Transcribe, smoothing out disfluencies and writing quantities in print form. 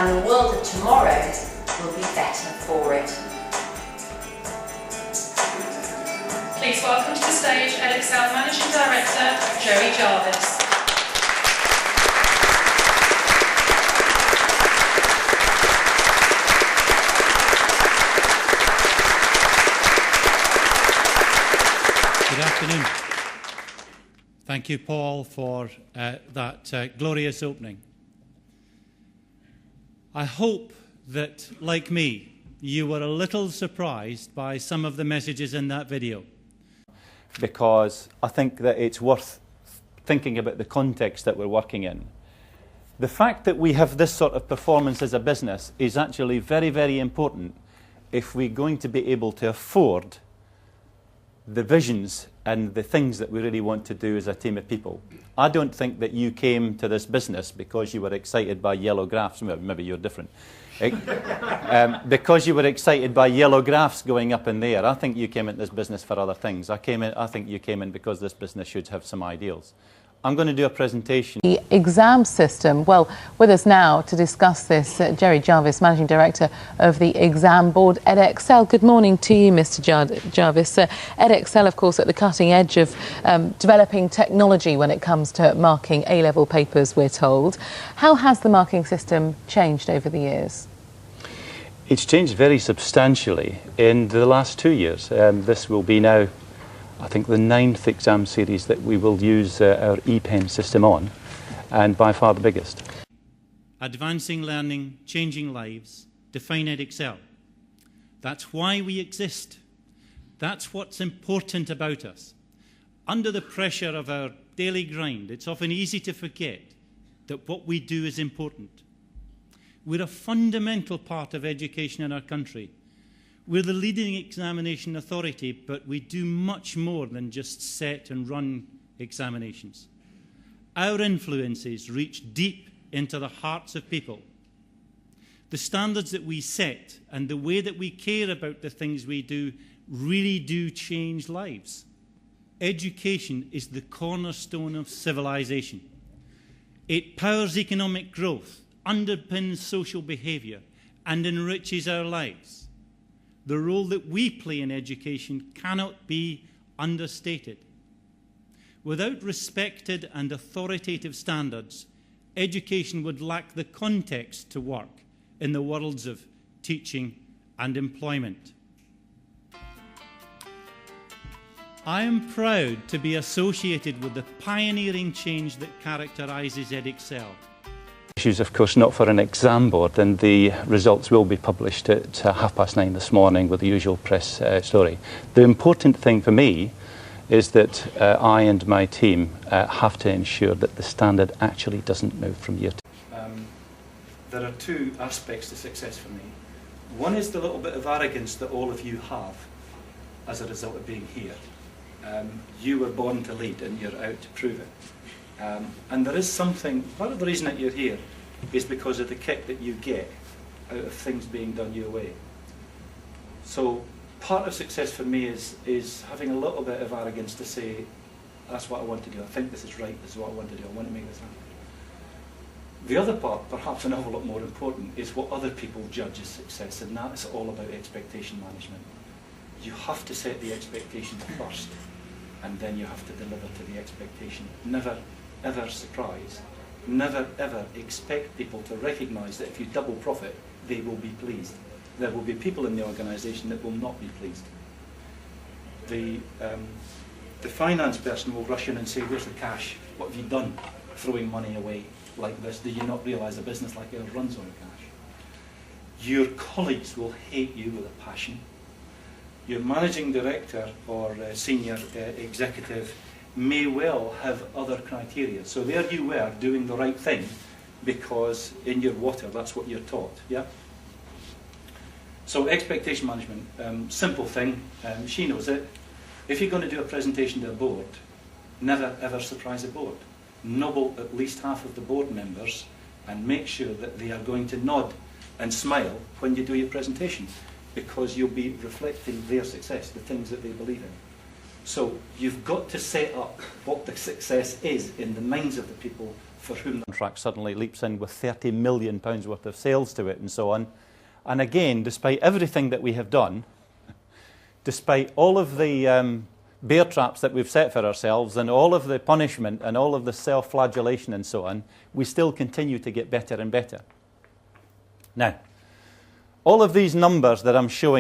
and the world of tomorrow will be better for it. Please welcome to the stage Edexcel Managing Director, Jarvis. Good afternoon. Thank you, Paul, for that glorious opening. I hope that, like me, you were a little surprised by some of the messages in that video. Because I think that it's worth thinking about the context that we're working in. The fact that we have this sort of performance as a business is actually very, very important if we're going to be able to afford the visions and the things that we really want to do as a team of people. I don't think that you came to this business because you were excited by yellow graphs. Well, maybe you're different. Because you were excited by yellow graphs going up in there. I think you came into this business for other things. I think you came in because this business should have some ideals. I'm going to do a presentation. The exam system. Well, with us now to discuss this, Jarvis, Managing Director of the Exam Board, Edexcel. Good morning to you, Mr. Jarvis. Edexcel, of course, at the cutting edge of developing technology when it comes to marking A-level papers, we're told. How has the marking system changed over the years? It's changed very substantially in the last 2 years. This will be now, I think, the 9th exam series that we will use our e-pen system on, and by far the biggest. Advancing learning, changing lives, define Edexcel. That's why we exist. That's what's important about us. Under the pressure of our daily grind, it's often easy to forget that what we do is important. We're a fundamental part of education in our country. We're the leading examination authority, but we do much more than just set and run examinations. Our influences reach deep into the hearts of people. The standards that we set and the way that we care about the things we do really do change lives. Education is the cornerstone of civilization. It powers economic growth, underpins social behaviour, and enriches our lives. The role that we play in education cannot be understated. Without respected and authoritative standards, education would lack the context to work in the worlds of teaching and employment. I am proud to be associated with the pioneering change that characterises Edexcel. Issues, of course, not for an exam board, and the results will be published at 9:30 this morning with the usual press story. The important thing for me is that I and my team have to ensure that the standard actually doesn't move from year to year. There are two aspects to success for me. One is the little bit of arrogance that all of you have as a result of being here. You were born to lead and you're out to prove it. And there is something, part of the reason that you're here is because of the kick that you get out of things being done your way. So part of success for me is having a little bit of arrogance to say, that's what I want to do, I think this is right, this is what I want to do, I want to make this happen. The other part, perhaps an awful lot more important, is what other people judge as success, and that is all about expectation management. You have to set the expectation first, and then you have to deliver to the expectation. Never ever surprise. Never ever expect people to recognise that if you double profit, they will be pleased. There will be people in the organisation that will not be pleased. The finance person will rush in and say, where's the cash? What have you done throwing money away like this? Do you not realise a business like ours runs on cash? Your colleagues will hate you with a passion. Your managing director or senior executive may well have other criteria. So there you were doing the right thing because in your water that's what you're taught. Yeah. So expectation management, simple thing. She knows it. If you're going to do a presentation to a board, never ever surprise a board. Nobble at least half of the board members and make sure that they are going to nod and smile when you do your presentation, because you'll be reflecting their success, the things that they believe in. So you've got to set up what the success is in the minds of the people for whom the contract suddenly leaps in with £30 million worth of sales to it and so on. And again, despite everything that we have done, despite all of the bear traps that we've set for ourselves and all of the punishment and all of the self-flagellation and so on, we still continue to get better and better. Now, all of these numbers that I'm showing